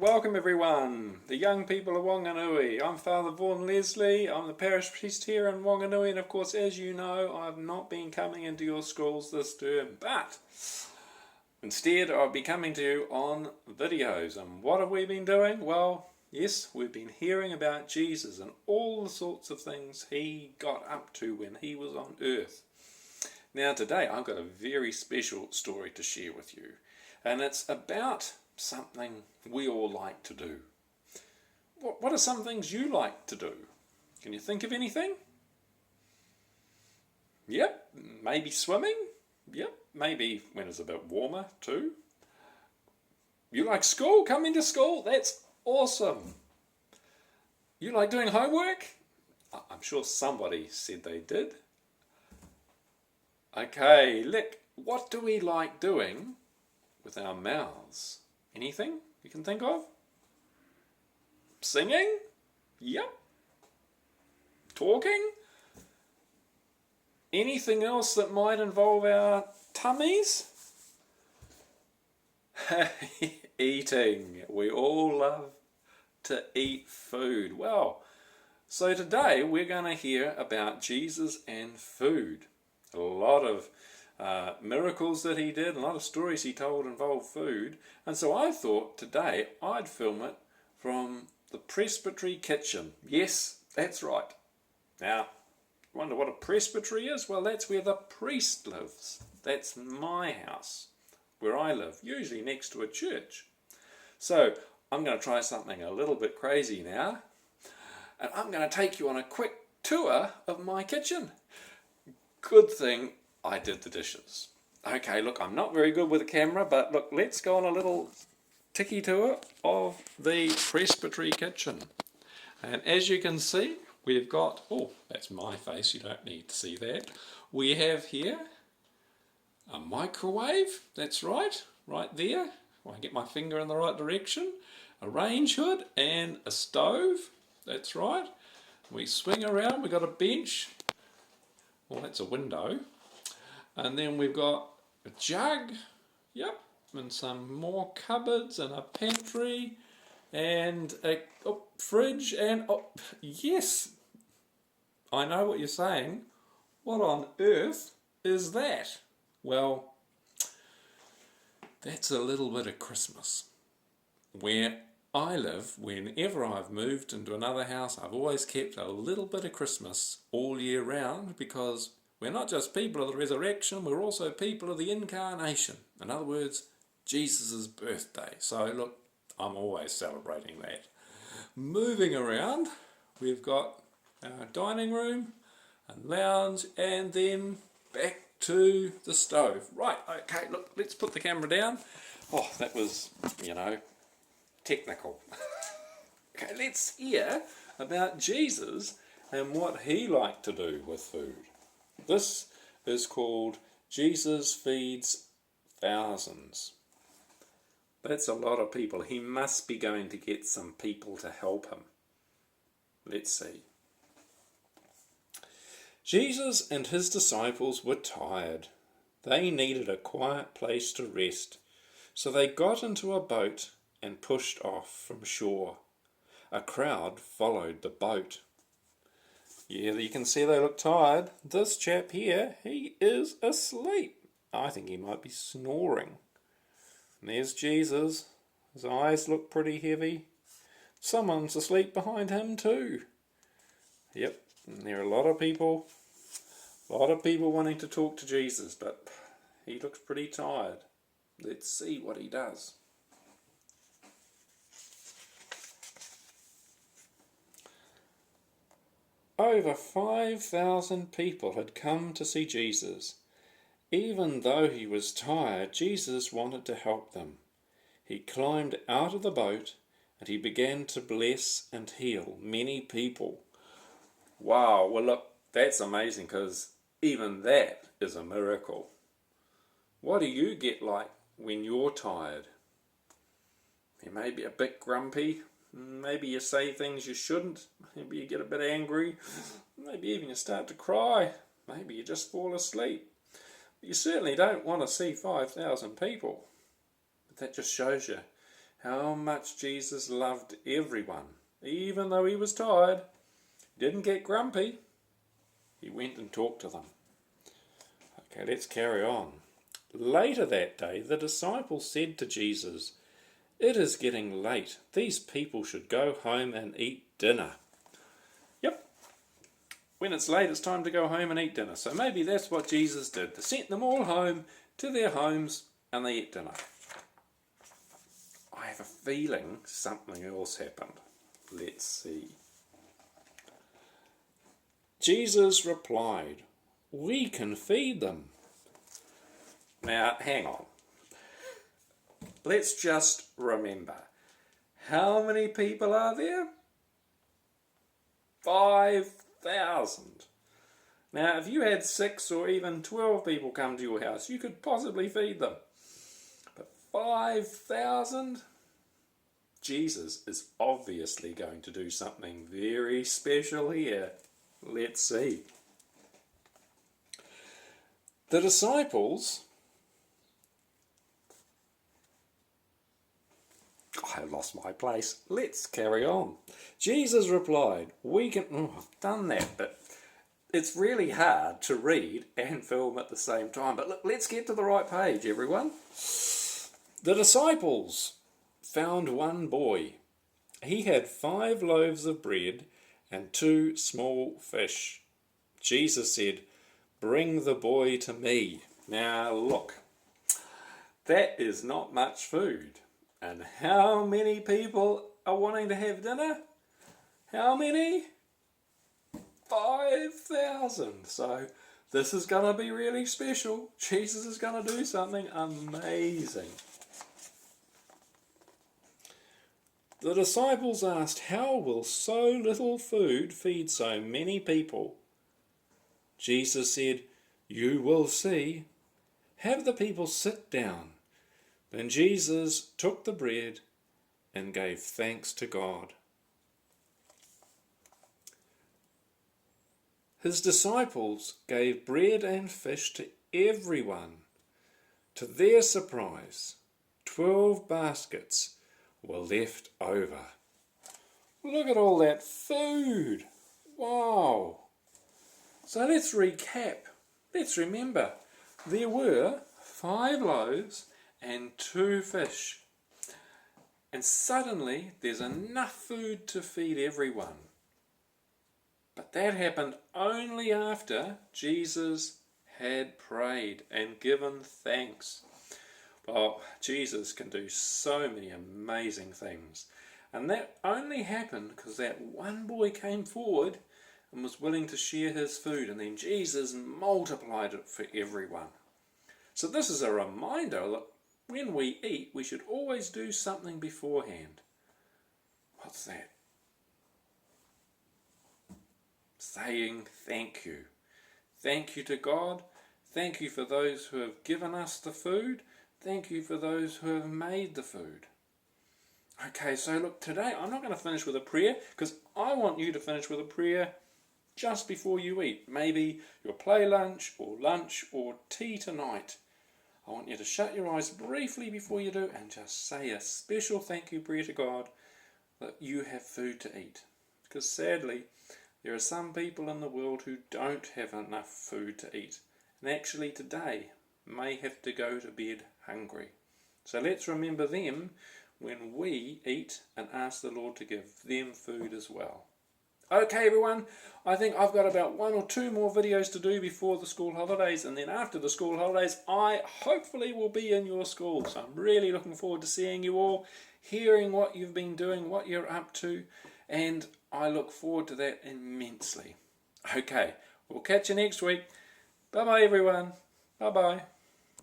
Welcome everyone, the young people of Wanganui. I'm Father Vaughan Leslie, I'm the parish priest here in Wanganui, and of course, as you know, I've not been coming into your schools this term, but instead I'll be coming to you on videos. And what have we been doing? Well, yes, we've been hearing about Jesus and all the sorts of things he got up to when he was on earth. Now today I've got a very special story to share with you, and it's about something we all like to do. What are some things you like to do? Can you think of anything? Yep, maybe swimming. Yep, maybe when it's a bit warmer too. You like school? Come into school. That's awesome. You like doing homework? I'm sure somebody said they did. Okay, look, what do we like doing with our mouths? Anything you can think of? Singing? Yep. Talking? Anything else that might involve our tummies? Eating. We all love to eat food. Well, so today we're going to hear about Jesus and food. A lot of miracles that he did, a lot of stories he told involved food, and so I thought today I'd film it from the presbytery kitchen. Yes, that's right. Now, you wonder what a presbytery is? Well, that's where the priest lives. That's my house, where I live, usually next to a church. So I'm going to try something a little bit crazy now, and I'm going to take you on a quick tour of my kitchen. Good thing I did the dishes. Okay, look, I'm not very good with the camera, but look, let's go on a little tiki tour of the presbytery kitchen. And as you can see, we've got, oh, that's my face, you don't need to see that. We have here a microwave, that's right there. I get my finger in the right direction. A range hood and a stove, that's right. We swing around, we've got a bench. Well, that's a window. And then we've got a jug, yep, and some more cupboards and a pantry and a fridge and, yes, I know what you're saying. What on earth is that? Well, that's a little bit of Christmas. Where I live, whenever I've moved into another house, I've always kept a little bit of Christmas all year round, because we're not just people of the resurrection, we're also people of the incarnation. In other words, Jesus' birthday. So look, I'm always celebrating that. Moving around, we've got our dining room and lounge, and then back to the stove. Right, okay, look, let's put the camera down. Oh, that was, technical. Okay, let's hear about Jesus and what he liked to do with food. This is called Jesus Feeds Thousands. That's a lot of people. He must be going to get some people to help him. Let's see. Jesus and his disciples were tired. They needed a quiet place to rest, so they got into a boat and pushed off from shore. A crowd followed the boat. Yeah, you can see they look tired. This chap here, he is asleep. I think he might be snoring. And there's Jesus. His eyes look pretty heavy. Someone's asleep behind him too. Yep, and there are a lot of people wanting to talk to Jesus, but he looks pretty tired. Let's see what he does. Over 5,000 people had come to see Jesus. Even though he was tired, Jesus wanted to help them. He climbed out of the boat and he began to bless and heal many people. Wow, well look, that's amazing, because even that is a miracle. What do you get like when you're tired? You may be a bit grumpy. Maybe you say things you shouldn't. Maybe you get a bit angry. Maybe even you start to cry. Maybe you just fall asleep. But you certainly don't want to see 5,000 people. But that just shows you how much Jesus loved everyone. Even though he was tired, he didn't get grumpy. He went and talked to them. Okay, let's carry on. Later that day, the disciples said to Jesus, "It is getting late. These people should go home and eat dinner." Yep. When it's late, it's time to go home and eat dinner. So maybe that's what Jesus did. They sent them all home to their homes and they ate dinner. I have a feeling something else happened. Let's see. Jesus replied, "We can feed them." Now, hang on. Let's just remember. How many people are there? 5,000. Now, if you had 6 or even 12 people come to your house, you could possibly feed them. But 5,000? Jesus is obviously going to do something very special here. Let's see. The disciples... I lost my place. Let's carry on. Jesus replied, "We can..." Oh, I've done that, but it's really hard to read and film at the same time. But look, let's get to the right page, everyone. The disciples found one boy. He had 5 loaves of bread and 2 small fish. Jesus said, "Bring the boy to me." Now look, that is not much food. And how many people are wanting to have dinner? How many? 5,000. So this is going to be really special. Jesus is going to do something amazing. The disciples asked, "How will so little food feed so many people?" Jesus said, "You will see. Have the people sit down." Then Jesus took the bread and gave thanks to God. His disciples gave bread and fish to everyone. To their surprise, 12 baskets were left over. Look at all that food! Wow! So let's recap. Let's remember. There were 5 loaves and 2 fish. And suddenly there's enough food to feed everyone. But that happened only after Jesus had prayed and given thanks. Well, Jesus can do so many amazing things. And that only happened because that one boy came forward and was willing to share his food. And then Jesus multiplied it for everyone. So this is a reminder that when we eat, we should always do something beforehand. What's that? Saying thank you. Thank you to God. Thank you for those who have given us the food. Thank you for those who have made the food. Okay, so look, today I'm not going to finish with a prayer because I want you to finish with a prayer just before you eat. Maybe your play lunch or tea tonight. I want you to shut your eyes briefly before you do and just say a special thank you prayer to God that you have food to eat. Because sadly, there are some people in the world who don't have enough food to eat. And actually today may have to go to bed hungry. So let's remember them when we eat and ask the Lord to give them food as well. Okay everyone, I think I've got about 1 or 2 more videos to do before the school holidays, and then after the school holidays I hopefully will be in your school. So I'm really looking forward to seeing you all, hearing what you've been doing, what you're up to, and I look forward to that immensely. Okay, we'll catch you next week. Bye bye everyone. Bye bye.